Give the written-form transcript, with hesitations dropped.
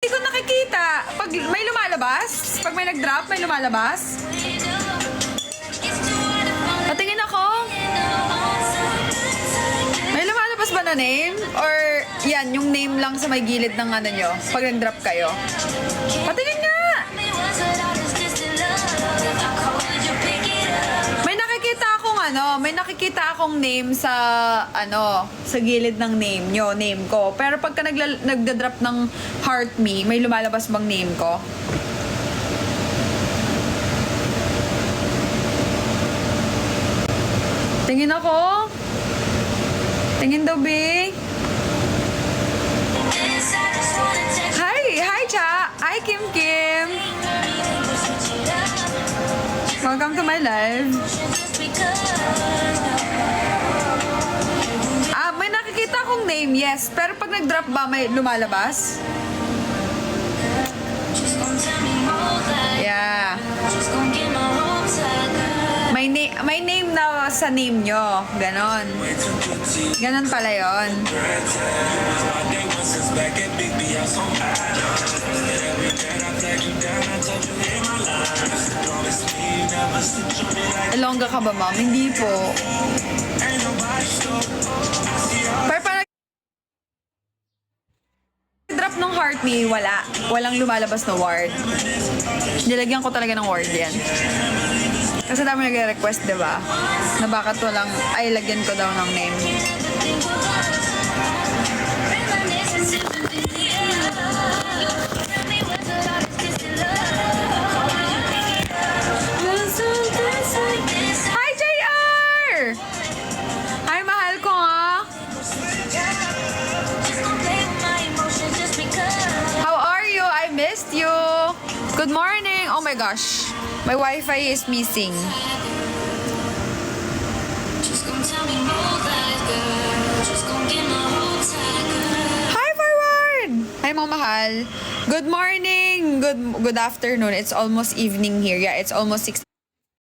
Hindi ko nakikita. Pag may lumalabas? Pag may nag-drop, may lumalabas? Patingin ako. May lumalabas ba na name? Or yan, yung name lang sa may gilid ng ano nyo? Pag nag-drop kayo? Patingin nga! May nakikita akong name sa sa gilid ng name nyo, name ko. Pero pagka nagda-drop ng heart me, may lumalabas bang name ko? Tingin ako. Tingin daw, Bing. Hi, Cha. Hi, Kim Kim. Welcome to my live. May nakikita akong name, yes. Pero pag nag-drop ba, may lumalabas? Yeah. May name na sa name nyo. Ganon. Ganon pala yun. Ilongga ka ba, ma'am? Hindi po. Pero parang drop ng heart me, wala. Walang lumalabas na word. Nilagyan ko talaga ng word yan. Kasi dami nag-request, diba? Na bakit walang, ay, lagyan ko daw ng name. Hi, JR! Hi, mahal ko nga. How are you? I missed you. Good morning. Oh my gosh. My Wi-Fi is missing. Hi, forward! Hi, mga mahal. Good morning. Good afternoon. It's almost evening here. Yeah, it's almost 6.